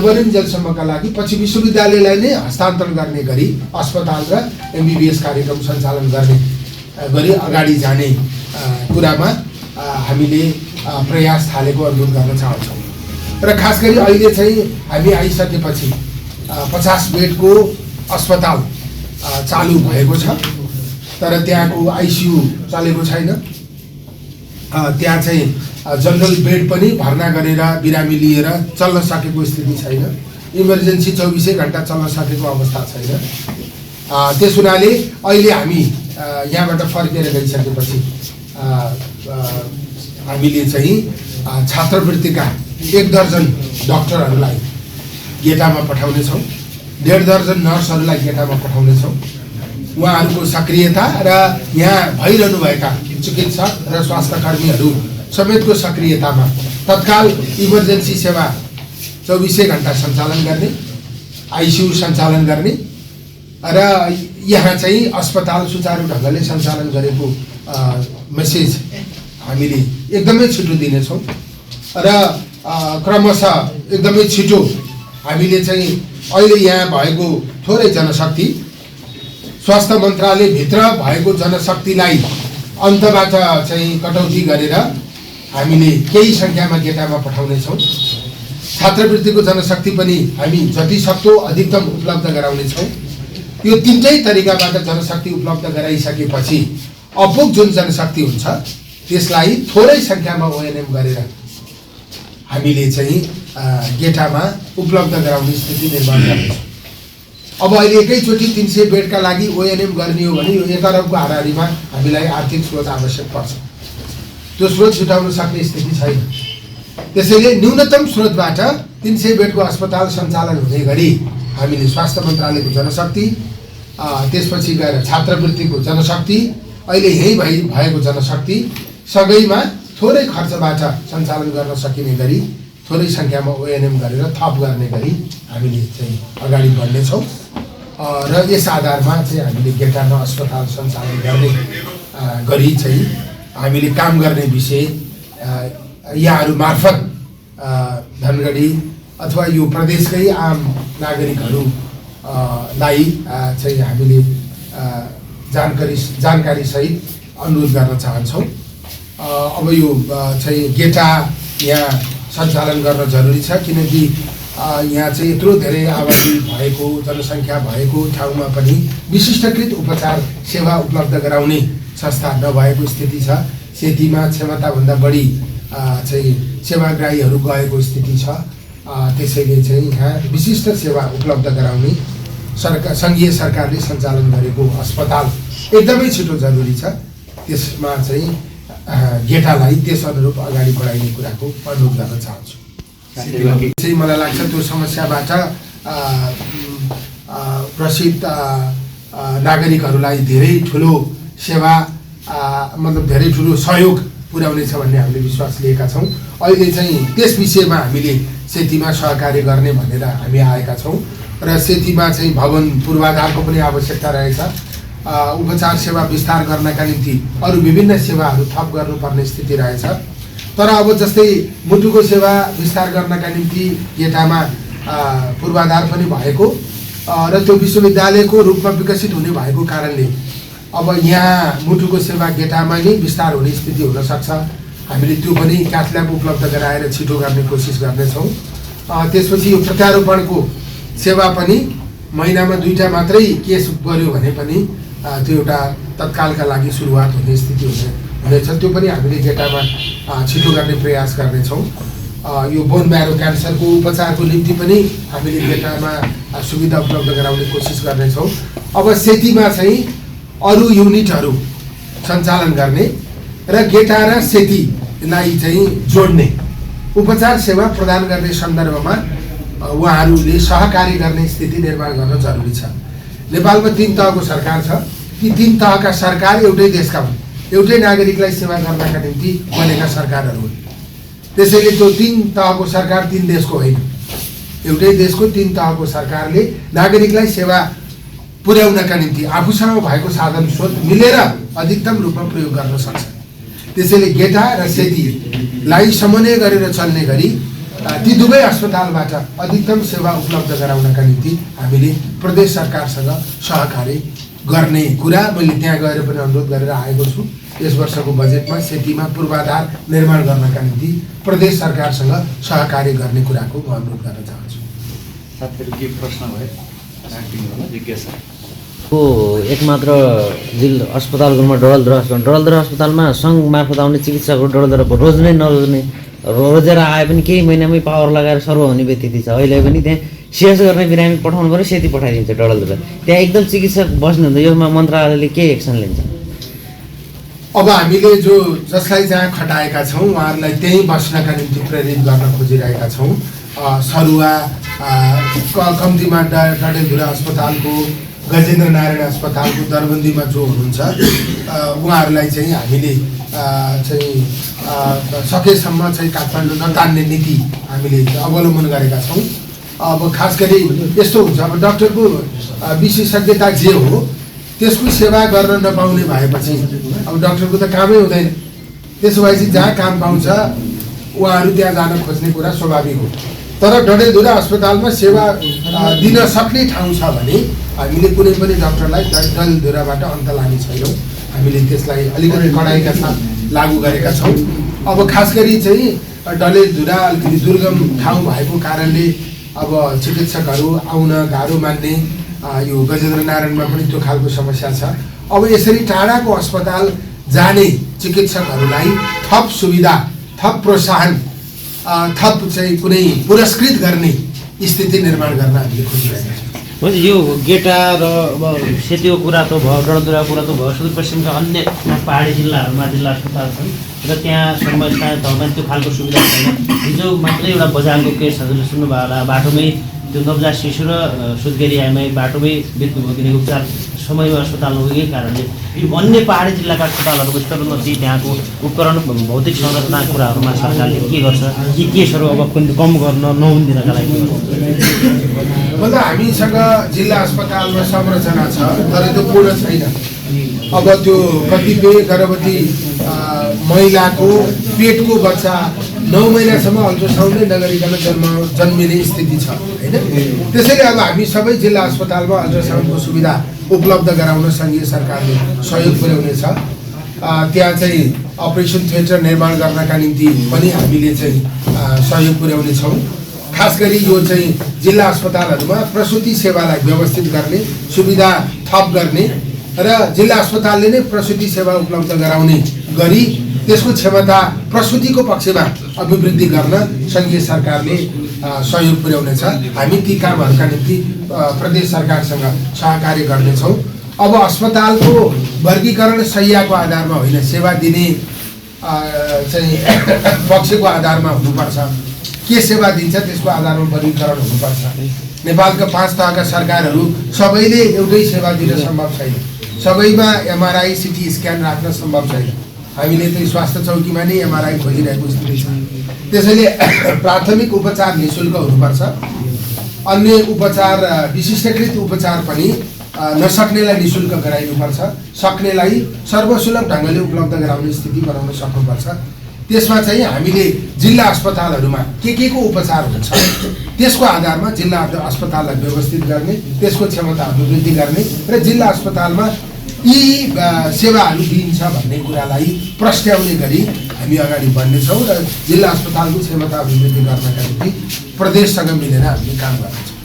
गरिन्जेलसम्मका लागि पछि विश्वविद्यालयलाई नै हस्तान्तरण गर्ने गरी अस्पताल र MBBS कार्यक्रम सञ्चालन गर्ने गरी अगाडि जाने कुरामा हामीले प्रयास थालेको अनुरोध गर्न चाहन्छौँ। र खास गरी अहिले चाहिँ हामी आइसकेपछि 50 बेडको अस्पताल चालु भएको छ, तर त्यहाँको ICU चलेको छैन। त्यहाँ चाहिँ जनरल बेड पनि भर्ना गरेर बिरामी लिएर चल्न सकेको स्थिति छैन। इमर्जेन्सी 24 घण्टा चल्न सकेको अवस्था छैन। त्यस हुनाले अहिले हामी यहाँबाट फर्केर गइसकेपछि हामीले चाहिँ छात्रवृत्तिका 1 दर्जन डाक्टरहरूलाई गेटामा पठाउनेछौँ, 1.5 दर्जन नर्सहरूलाई गेटामा पठाउनेछौँ। उहाँहरूको सक्रियता र यहाँ भइरहनुभएका चिकित्सक र स्वास्थ्यकर्मीहरू समेतको सक्रियतामा तत्काल इमर्जेन्सी सेवा 24 घण्टा सञ्चालन गर्ने, ICU सञ्चालन गर्ने र यहाँ चाहिँ अस्पताल सुचारू ढङ्गले सञ्चालन गरेको मेसेज हामीले एकदमै छिटो दिनेछौँ। र क्रमशः एकदमै छिटो हामीले चाहिँ अहिले यहाँ भएको थोरै जनशक्ति स्वास्थ्य मन्त्रालयभित्र भएको जनशक्तिलाई अन्तबाट चाहिँ कटौती गरेर हामीले केही सङ्ख्यामा गेटामा पठाउनेछौँ। छात्रवृत्तिको जनशक्ति पनि हामी जति सक्दो अधिकतम उपलब्ध गराउनेछौँ। यो तीनटै तरिकाबाट जनशक्ति उपलब्ध गराइसकेपछि अपुग जुन जनशक्ति हुन्छ त्यसलाई थोरै सङ्ख्यामा ONM गरेर हामीले चाहिँ गेटामा उपलब्ध गराउने स्थिति निर्माण गर्नेछौँ। अब अहिले एकैचोटि 300 बेडका लागि ONM गर्ने हो भने यो 1 अरबको हाराहारीमा हामीलाई आर्थिक स्रोत आवश्यक पर्छ। त्यो स्रोत जुटाउन सक्ने स्थिति छैन। त्यसैले न्यूनतम स्रोतबाट 300 बेडको अस्पताल सञ्चालन हुने गरी हामीले स्वास्थ्य मन्त्रालयको जनशक्ति, त्यसपछि गएर छात्रवृत्तिको जनशक्ति, अहिले यही भएको जनशक्ति सँगैमा थोरै खर्चबाट सञ्चालन गर्न सकिने गरी थोरै सङ्ख्यामा ONM गरेर थप गर्ने गरी हामीले चाहिँ अगाडि बढ्नेछौँ। र यस आधारमा चाहिँ हामीले गेटामा अस्पताल सञ्चालन गर्ने गरी चाहिँ हामीले काम गर्ने विषय यहाँहरू मार्फत धनगढी अथवा यो प्रदेशकै आम नागरिकहरूलाई चाहिँ हामीले जानकारी सहित अनुरोध गर्न चाहन्छौँ। अब यो चाहिँ गेटा यहाँ सञ्चालन गर्न जरुरी छ, किनकि यहाँ चाहिँ यत्रो धेरै आबादी भएको जनसङ्ख्या भएको ठाउँमा पनि विशिष्टकृत उपचार सेवा उपलब्ध गराउने संस्था नभएको स्थिति छ। सेतीमा क्षमताभन्दा बढी चाहिँ सेवाग्राहीहरू गएको स्थिति छ। त्यसैले चाहिँ यहाँ विशिष्ट सेवा उपलब्ध गराउने सङ्घीय सरकारले सञ्चालन गरेको अस्पताल एकदमै छिटो जरुरी छ। त्यसमा चाहिँ गेटालाई त्यस अनुरूप अगाडि बढाइने कुराको अनुरोध गर्न चाहन्छु। चाहिँ मलाई लाग्छ त्यो समस्याबाट प्रसिद्ध नागरिकहरूलाई धेरै ठुलो सेवा मतलब धेरै ठुलो सहयोग पुर्याउनेछ भन्ने हामीले विश्वास लिएका छौँ। अहिले चाहिँ त्यस विषयमा हामीले सेतीमा सहकार्य गर्ने भनेर हामी आएका छौँ र सेतीमा चाहिँ भवन पूर्वाधारको पनि आवश्यकता रहेछ। उपचार सेवा विस्तार गर्नका निम्ति अरू विभिन्न सेवाहरू थप गर्नुपर्ने स्थिति रहेछ। तर अब जस्तै मुटुको सेवा विस्तार गर्नका निम्ति गेटामा पूर्वाधार पनि भएको र त्यो विश्वविद्यालयको रूपमा विकसित हुने भएको कारणले अब यहाँ मुटुको सेवा गेटामा नै विस्तार हुने स्थिति हुन सक्छ। हामीले त्यो पनि क्याथ ल्याब उपलब्ध गराएर छिटो गर्ने कोसिस गर्नेछौँ। त्यसपछि यो प्रत्यारोपणको सेवा पनि महिनामा 2टा मात्रै केस गर्यो भने पनि त्यो एउटा तत्कालका लागि सुरुवात हुने स्थिति हुनेछ। त्यो पनि हामीले गेटामा छिटो गर्ने प्रयास गर्नेछौँ। यो बोन म्यारो क्यान्सरको उपचारको निम्ति पनि हामीले गेटामा सुविधा उपलब्ध गराउने कोसिस गर्नेछौँ। अब सेतीमा चाहिँ अरू युनिटहरू सञ्चालन गर्ने र गेटा र सेतीलाई चाहिँ जोड्ने उपचार सेवा प्रदान गर्ने सन्दर्भमा उहाँहरूले सहकारी गर्ने स्थिति निर्माण गर्न जरुरी छ। नेपालमा 3 तहको सरकार छ। ती 3 तहका सरकार एउटै देशका हुन्, एउटै नागरिकलाई सेवा गर्नका निम्ति बनेका सरकारहरू हुन्। त्यसैले त्यो 3 तहको सरकार 3 देशको होइन, एउटै देशको 3 तहको सरकारले नागरिकलाई सेवा पुर्याउनका निम्ति आफूसँग भएको साधन स्रोत मिलेर अधिकतम रूपमा प्रयोग गर्न सक्छ। त्यसैले गेटा र सेतीलाई समन्वय गरेर चल्ने गरी ती दुवै अस्पतालबाट अधिकतम सेवा उपलब्ध गराउनका निम्ति हामीले प्रदेश सरकारसँग सहकार्य गर्ने कुरा मैले त्यहाँ गएर पनि अनुरोध गरेर आएको छु। यस वर्षको बजेटमा सेतीमा पूर्वाधार निर्माण गर्नका निम्ति प्रदेश सरकारसँग सहकार्य गर्ने कुराको म अनुरोध गर्न चाहन्छु। साथीहरु के प्रश्न भयो राखिदिनु होला जिज्ञासा। को एकमात्र जिल्ला अस्पतालमा डडेलधुरा अस्पतालमा सङ्घ मार्फत आउने चिकित्सकहरू डडेलधुरा रोज्ने नरोज्ने रोजेर आए पनि केही महिनामै पावर लगाएर सर्व हुने व्यतिथि छ। अहिले पनि त्यहाँ सिएस गर्ने बिरामी पठाउनु पर्यो, सेती पठाइदिन्छ डडेलधुरा। त्यहाँ एकदम चिकित्सक बस्नुहुन्छ, योमा मन्त्रालयले के एक्सन लिन्छ? अब हामीले जसलाई जहाँ खटाएका छौँ उहाँहरूलाई त्यहीँ बस्नका निम्ति प्रेरित गर्न खोजिरहेका छौँ। सरुवा कम्तीमा डडेलधुरा अस्पतालको, गजेन्द्र नारायण अस्पतालको दरबन्दीमा जो हुनुहुन्छ उहाँहरूलाई चाहिँ हामीले सकेसम्म चाहिँ काठमाडौँ नतान्ने नीति हामीले अवलम्बन गरेका छौँ। अब खास गरी यस्तो हुन्छ, अब डाक्टरको विशेषज्ञता जे हो त्यसको सेवा गर्न नपाउने भएपछि अब डाक्टरको त कामै हुँदैन। त्यसो भएपछि जहाँ काम पाउँछ उहाँहरू त्यहाँ जान खोज्ने कुरा स्वाभाविक हो। तर डडेलधुरा अस्पतालमा सेवा दिन सक्ने ठाउँ छ भने हामीले कुनै पनि डाक्टरलाई डडेलधुराबाट अन्त लाने छैनौँ। हामीले त्यसलाई अलिकति कडाइका साथ लागू गरेका छौँ। अब खास गरी चाहिँ डडेलधुरा अलिकति दुर्गम ठाउँ भएको कारणले अब चिकित्सकहरू आउन गाह्रो मान्ने, यो गजेन्द्र नारायणमा पनि त्यो खालको समस्या छ। अब यसरी टाढाको अस्पताल जाने चिकित्सकहरूलाई थप सुविधा, थप प्रोत्साहन, थप चाहिँ कुनै पुरस्कृत गर्ने स्थिति निर्माण गर्न हामीले खोजिरहेका छौँ। हुन्छ, यो गेटा र अब सेतीको कुरा त भयो, डडेलधुरा कुरा त भयो, सुदूरपश्चिमका अन्य पहाडी जिल्लाहरूमा जिल्ला अस्पताल छन् र त्यहाँ स्थानीय तहमा त्यो खालको सुविधा छैन। हिजो मात्रै एउटा बजारको केस हजुरले सुन्नुभयो होला, बाटोमै त्यो नवजात शिशु र सुत्केरी आइमै बाटोमै मृत्यु भइदिने उपचार समयमा अस्पताल नपुगेकै कारणले यो अन्य पहाडी जिल्लाका अस्पतालहरूको स्तरोन्नति, त्यहाँको उपकरण भौतिक संरचनाको कुराहरूमा सरकारले के गर्छ, यी केसहरू अब कम गर्न नहुन दिनका लागि? भन्दा हामीसँग जिल्ला अस्पतालमा संरचना छ तर त्यो पूर्ण छैन। अब त्यो कतिपय गर्भवती महिलाको पेटको बच्चा 9 महिनासम्म अल्ट्रासाउन्डै नगरिकन जन्मिने स्थिति छ हैन। त्यसैले अब हामी सबै जिल्ला अस्पतालमा अल्ट्रासाउन्डको सुविधा उपलब्ध गराउन सङ्घीय सरकारले सहयोग पुर्याउनेछ। त्यहाँ चाहिँ अपरेसन थिएटर निर्माण गर्नका निम्ति पनि हामीले चाहिँ सहयोग पुर्याउनेछौँ। खास गरी यो चाहिँ जिल्ला अस्पतालहरूमा प्रसुति सेवालाई व्यवस्थित गर्ने, सुविधा थप गर्ने र जिल्ला अस्पतालले नै प्रसुति सेवा उपलब्ध गराउने गरी त्यसको क्षमता प्रसुतिको पक्षमा अभिवृद्धि गर्न सङ्घीय सरकारले सहयोग पुर्याउनेछ। हामी ती कामहरूका निम्ति प्रदेश सरकारसँग सहकार्य गर्नेछौँ। अब अस्पतालको वर्गीकरण शैय्याको आधारमा होइन, सेवा दिने चाहिँ पक्षको आधारमा हुनुपर्छ। के सेवा दिन्छ त्यसको आधारमा वर्गीकरण हुनुपर्छ। नेपालका 5 तहका सरकारहरू सबैले एउटै सेवा दिन सम्भव छैन। सबैमा एमआरआई, सिटी स्क्यान राख्न सम्भव छैन। हामीले चाहिँ स्वास्थ्य चौकीमा नै एमआरआई खोजिरहेको स्थिति छ। त्यसैले प्राथमिक उपचार निःशुल्क हुनुपर्छ। अन्य उपचार, विशिष्टकृत उपचार पनि नसक्नेलाई निःशुल्क गराइनुपर्छ। सक्नेलाई सर्वसुलभ ढङ्गले उपलब्ध गराउने स्थिति बनाउन सक्नुपर्छ। त्यसमा चाहिँ हामीले जिल्ला अस्पतालहरूमा के को उपचार हुन्छ त्यसको आधारमा जिल्ला अस्पताललाई व्यवस्थित गर्ने, त्यसको क्षमता अभिवृद्धि गर्ने र जिल्ला अस्पतालमा यी सेवाहरू दिइन्छ भन्ने कुरालाई प्रस्ट्याउने गरी हामी अगाडि बढ्नेछौँ र जिल्ला अस्पतालको क्षमता अभिवृद्धि गर्नका निम्ति प्रदेशसँग मिलेर हामीले काम गर्नेछौँ।